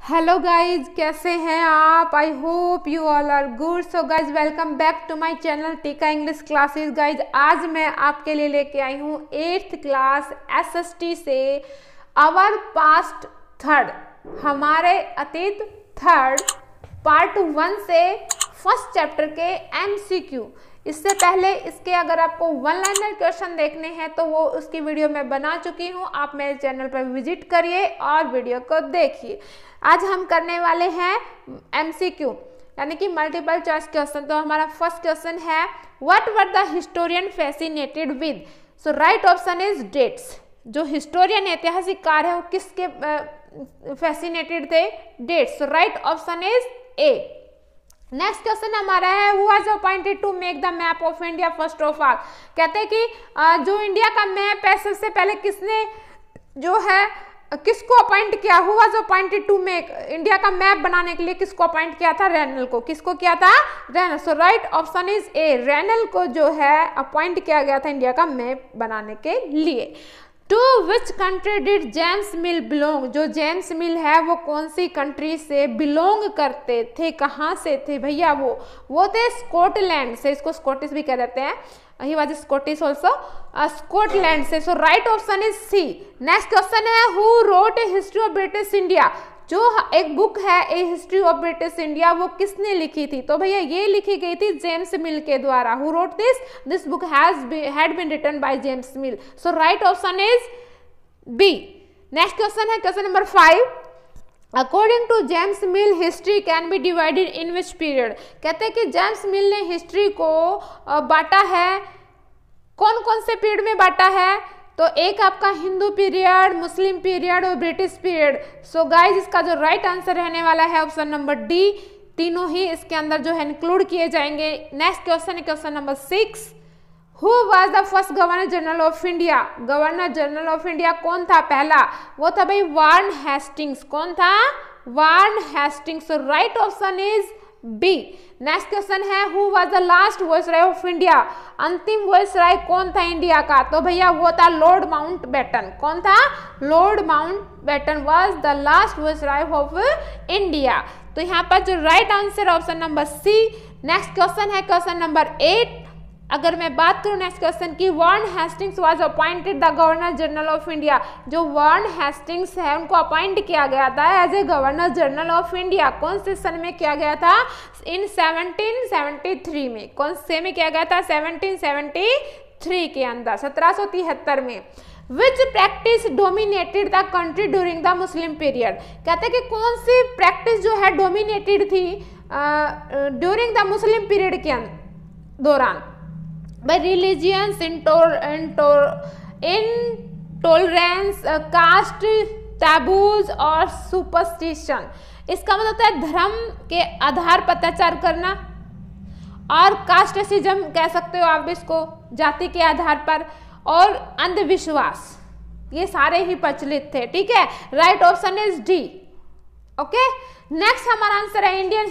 Hello guys, कैसे हैं आप? I hope you all are good. So guys, welcome back to my channel Teeka English classes. Guys, आज मैं आपके लिए लेके आई हूँ 8th क्लास SST से आवर पास्ट थर्ड, हमारे अतीत थर्ड, पार्ट 1 से फर्स्ट चैप्टर के MCQ। इससे पहले इसके अगर आपको 1 लाइनर क्वेश्चन देखने हैं तो वो उसकी वीडियो मैं बना चुकी हूँ। आप मेरे चैनल पर विजिट करिए और वीडियो को देखिए। आज हम करने वाले हैं MCQ यानी कि मल्टीपल चॉइस क्वेश्चन। तो हमारा फर्स्ट क्वेश्चन है, what were the historian fascinated with? So right option is dates. जो हिस्टोरियन ऐतिहासिककार है वो किसके फैसिनेटेड थे? Dates. So right option is A. Next question हमारा है, who was appointed to make the map of India first of all? कहते हैं कि जो इंडिया का मैप है सबसे पहले किसने जो है किसको अपॉइंट किया? Who was appointed to make, India का मैप बनाने के लिए किसको अपॉइंट किया था? रेनल को। किसको किया था? Renal. So right option is A, renal को जो है अपॉइंट किया गया था इंडिया का मैप बनाने के लिए। To which country did James Mill belong? जो जेम्स मिल है वो कौन सी कंट्री से बिलोंग करते थे? कहाँ से थे भैया? वो थे स्कॉटलैंड से। इसको स्कॉटिश भी कह देते हैं। He was Scottish also, Scotland से। So right option is C. Next question है, who wrote a history of British India? जो एक बुक है a history of British India, वो किसने लिखी थी? तो भैया ये लिखी गई थी जेम्स मिल के द्वारा। Who wrote this book had been written by James Mill. So right option is B. Next question है question number 5, according to James Mill history can be divided in which period? कहते हैं कि James मिल ने history को बांटा है, कौन कौन से पीरियड में बांटा है? तो एक आपका हिंदू पीरियड, मुस्लिम पीरियड और ब्रिटिश पीरियड। सो गाइज, इसका जो राइट आंसर रहने वाला है ऑप्शन नंबर डी। तीनों ही इसके अंदर जो है इंक्लूड किए जाएंगे। नेक्स्ट क्वेश्चन है question number 6, who was the first governor general of India? Governor general of India कौन था पहला? वो था भाई वार्न हेस्टिंग्स। कौन था? Warren Hastings. So right option is B. Next question है, who was the last viceroy of India? अंतिम वायसराय कौन था इंडिया का? तो भैया वो था लॉर्ड माउंटबेटन। कौन था? Lord Mountbatten was the last viceroy of India. तो यहाँ पर जो right answer option number C. Next question है क्वेश्चन नंबर 8। अगर मैं बात करूं नेक्स्ट क्वेश्चन की, Warren Hastings was appointed the governor general of India. जो वार्न हेस्टिंग्स है उनको अपॉइंट किया गया था as a governor general of India. कौन से सन में किया गया था? इन 1773 में। कौन से में किया गया था? 1773 के अंदर, 1773 में। Which practice dominated the country during the Muslim period? कहते हैं कि कौन सी प्रैक्टिस जो है डोमिनेटेड थी ड्यूरिंग द मुस्लिम पीरियड के दौरान? By religions, intolerance, caste, taboos और सुपरस्टिशन। इसका मतलब होता है धर्म के आधार पर अत्याचार करना, और कास्टिज्म कह सकते हो आप इसको, जाति के आधार पर, और अंधविश्वास। ये सारे ही प्रचलित थे। ठीक है, right option is D. Okay, next हमारा आंसर है, Indian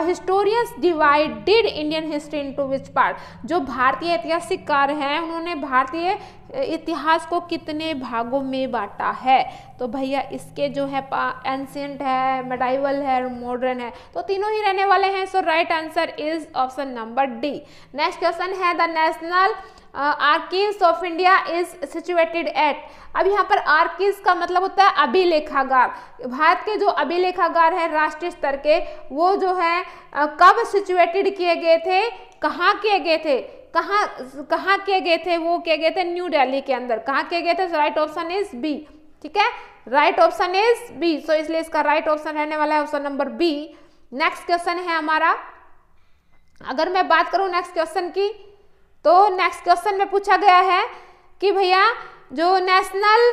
historians divided Indian history into which part? जो भारतीय ऐतिहासिककार हैं उन्होंने भारतीय इतिहास को कितने भागों में बांटा है? तो भैया इसके जो है एंशिएंट है, मेडाइवल है, मॉडर्न है, तो तीनों ही रहने वाले हैं। So right answer is option number D. Next question है, the national archives of India is situated at? अब यहाँ पर आर्कीव्स का मतलब होता है अभिलेखागार। भारत के जो अभिलेखागार है राष्ट्रीय स्तर के, वो जो है कब सिचुएटेड किए गए थे? कहाँ किए गए थे? कहाँ किए गए थे? वो किए गए थे न्यू दिल्ली के अंदर। कहाँ किए गए थे? Right option is B. ठीक है, right option is B. So इसलिए इसका राइट ऑप्शन रहने वाला है option number B. Next question है हमारा, अगर मैं बात करूं नेक्स्ट क्वेश्चन की, तो नेक्स्ट क्वेश्चन में पूछा गया है कि भैया जो national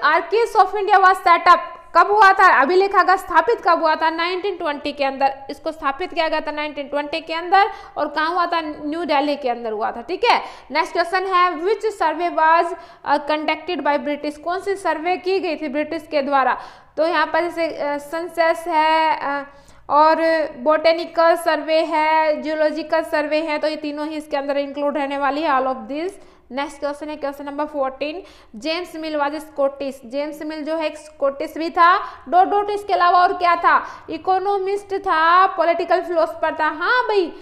archives of India was set up कब हुआ था? अभिलेखागार स्थापित कब हुआ था? 1920 के अंदर इसको स्थापित किया गया था, 1920 के अंदर। और कहाँ हुआ था? न्यू दिल्ली के अंदर हुआ था। ठीक है, नेक्स्ट क्वेश्चन है, which survey was conducted by British? कौन सी सर्वे की गई थी ब्रिटिश के द्वारा? तो यहाँ पर जैसे सेंसस है और बोटेनिकल सर्वे है, जियोलॉजिकल सर्वे है, तो ये तीनों ही इसके अंदर इंक्लूड रहने वाली है। All of this next question है question number 14, James Mill was Scottish. James Mill जो है एक स्कॉटिश भी था, डॉट डॉट इसके अलावा और क्या था, इकोनॉमिस्ट था, पॉलिटिकल फिलोसफर था। हाँ भाई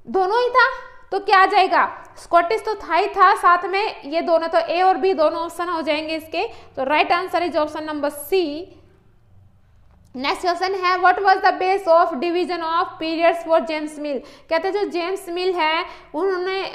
दोनों ही था, तो क्या आ जाएगा, स्कॉटिश तो था ही था, साथ में ये दोनों, तो ए और बी दोनों ऑप्शन हो जाएंगे इसके। तो right answer is option number C. Next question है what was the base of division of periods for James Mill. कहते हैं जो जेम्स मिल है उन्होंने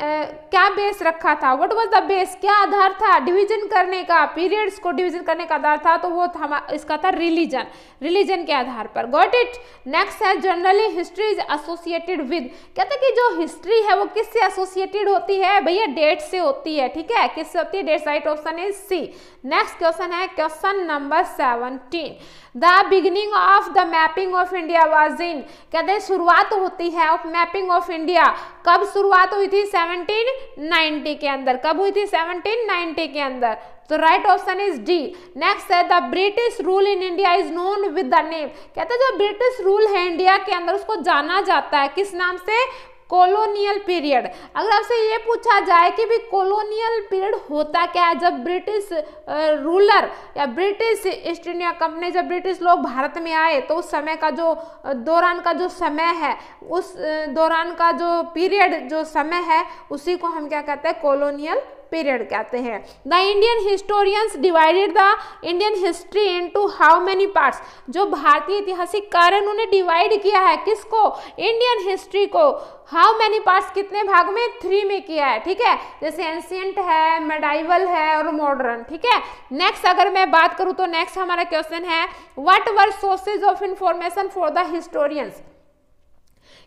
क्या बेस रखा था, व्हाट वाज द बेस, क्या आधार था डिवीजन करने का, पीरियड्स को डिवीजन करने का आधार था, तो वो था इसका था रिलीजन, रिलीजन के आधार पर। Got it. नेक्स्ट है generally history is associated with. कहते हैं कि जो हिस्ट्री है वो किससे एसोसिएटेड होती है, भैया डेट से होती है, ठीक है, किससे होती है, date. Right option is C. Next question है question number 17, the beginning of the mapping of India was in. कहते हैं शुरुआत होती है ऑफ मैपिंग ऑफ इंडिया, कब शुरुआत हुई थी, 1790 के अंदर। कब हुई थी, 1790 के अंदर। तो right option is D. Next है the British rule in India is known with the name. कहते हैं जो ब्रिटिश रूल है इंडिया के अंदर उसको जाना जाता है किस नाम से, कॉलोनियल पीरियड। अगर आपसे ये पूछा जाए कि भी कॉलोनियल पीरियड होता क्या है, जब ब्रिटिश रूलर या ब्रिटिश ईस्ट इंडिया कंपनी, जब ब्रिटिश लोग भारत में आए तो उस समय का जो दौरान का जो समय है, उस दौरान का जो पीरियड जो समय है उसी को हम क्या कहते हैं, कॉलोनियल पीरियड कहते हैं। The Indian historians divided the Indian history into how many parts. जो भारतीय ऐतिहासिककार उन्होंने डिवाइड किया है किसको, इंडियन हिस्ट्री को, हाउ मेनी पार्ट्स, कितने भाग में, 3 में किया है, ठीक है, जैसे एंशिएंट है, मेडाइवल है और मॉडर्न, ठीक है। नेक्स्ट अगर मैं बात करूं तो नेक्स्ट हमारा क्वेश्चन है what were sources of information for the historians.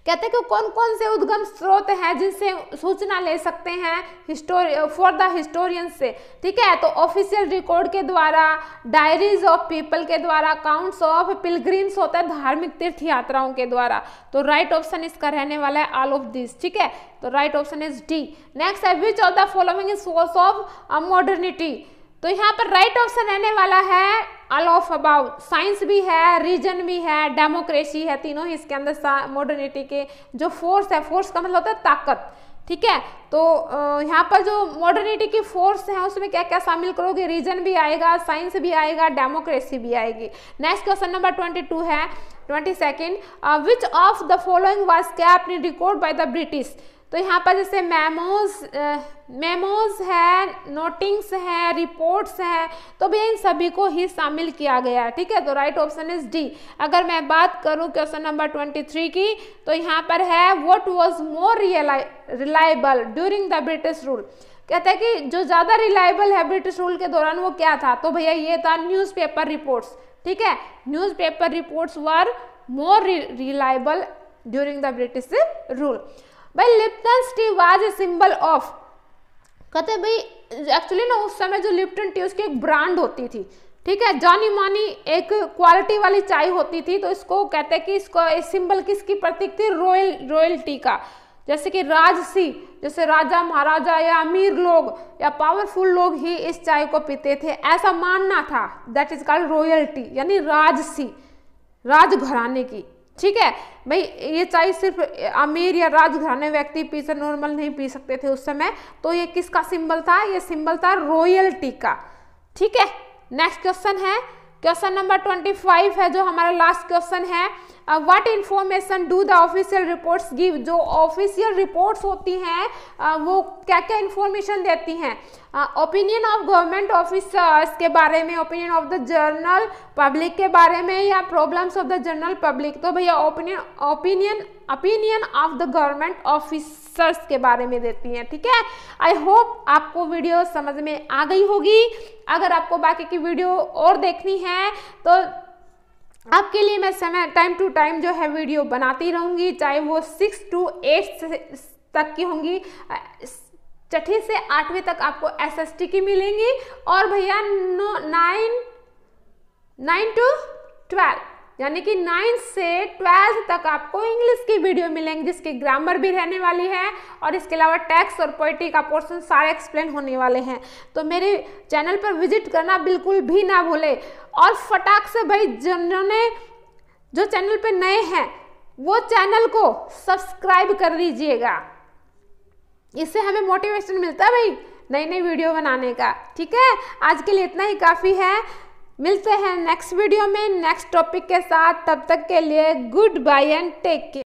कहते हैं कि कौन कौन से उद्गम स्रोत हैं जिनसे सूचना ले सकते हैं फॉर द हिस्टोरियंस से, ठीक है। तो ऑफिशियल रिकॉर्ड के द्वारा, डायरीज ऑफ पीपल के द्वारा, अकाउंट्स ऑफ पिलग्रिम्स होता है धार्मिक तीर्थ यात्राओं के द्वारा। तो राइट ऑप्शन इसका रहने वाला है ऑल ऑफ दिस, ठीक है। तो right option is D. Next है which of the following is source of modernity. तो यहाँ पर राइट ऑप्शन रहने वाला है ऑल ऑफ अबाउ। साइंस भी है, रीजन भी है, डेमोक्रेसी है, तीनों ही इसके अंदर मॉडर्निटी के जो फोर्स है, फोर्स का मतलब होता है ताकत, ठीक है। तो यहाँ पर जो मॉडर्निटी की फोर्स है उसमें क्या क्या शामिल करोगे, रीजन भी आएगा, साइंस भी आएगा, डेमोक्रेसी भी आएगी। नेक्स्ट क्वेश्चन नंबर 22 है 22nd, which of the following was kept in record by the British. तो यहाँ पर जैसे मेमोज है, नोटिंग्स है, रिपोर्ट्स है, तो भी इन सभी को ही शामिल किया गया है, ठीक है। तो राइट ऑप्शन इज डी। अगर मैं बात करूं क्वेश्चन नंबर 23 की, तो यहाँ पर है what was more reliable during the British rule. कहते हैं कि जो ज्यादा रिलायबल है ब्रिटिश रूल के दौरान वो क्या था, तो भैया ये था न्यूज़पेपर रिपोर्ट्स, ठीक है। Newspaper reports were more reliable during the British rule. भाई Lipton tea was a symbol of. कहते हैं भाई एक्चुअली ना उस समय जो लिप्टन टी उसकी एक ब्रांड होती थी, ठीक है, जानी मानी एक क्वालिटी वाली चाय होती थी। तो इसको कहते हैं कि इसको सिंबल किसकी प्रतीक थी, रॉयल्टी का। जैसे कि राजसी, जैसे राजा महाराजा या अमीर लोग या पावरफुल लोग ही इस चाय को पीते थे, ऐसा मानना था। दैट इज कॉल्ड रॉयल्टी, यानी राजसी, राजघराने की, ठीक है। भाई ये चाय सिर्फ अमीर या राजघराने व्यक्ति पी सकते, नॉर्मल नहीं पी सकते थे उस समय। तो ये किसका सिंबल था, ये सिंबल था रॉयल्टी का, ठीक है। नेक्स्ट क्वेश्चन है क्वेश्चन नंबर 25 है जो हमारा लास्ट क्वेश्चन है। What information do the official reports give. जो ऑफिशियल रिपोर्ट्स होती हैं वो क्या क्या इन्फॉर्मेशन देती हैं, ओपिनियन ऑफ गवर्नमेंट ऑफिसर्स के बारे में, opinion of the general public के बारे में, या problems of the general public. तो भैया opinion of the government officers के बारे में देती हैं, ठीक है। आई होप आपको वीडियो समझ में आ गई होगी। अगर आपको बाकी की वीडियो और देखनी है तो आपके लिए मैं समय टाइम टू टाइम जो है वीडियो बनाती रहूँगी, चाहे वो 6 to 8 तक की होंगी। 6ठी से 8वीं तक आपको SST की मिलेंगी, और भैया 9 to 12 यानी कि 9 से 12 तक आपको इंग्लिश की वीडियो मिलेंगी, जिसकी ग्रामर भी रहने वाली है, और इसके अलावा टेक्स्ट और पोइट्री का पोर्शन सारे एक्सप्लेन होने वाले हैं। तो मेरे चैनल पर विजिट करना बिल्कुल भी ना भूले, और फटाक से भाई जिन्होंने जो चैनल पे नए हैं वो चैनल को सब्सक्राइब कर लीजिएगा, इससे हमें मोटिवेशन मिलता है भाई नई नई वीडियो बनाने का। ठीक है, आज के लिए इतना ही काफ़ी है। मिलते हैं नेक्स्ट वीडियो में नेक्स्ट टॉपिक के साथ। तब तक के लिए good bye and take care.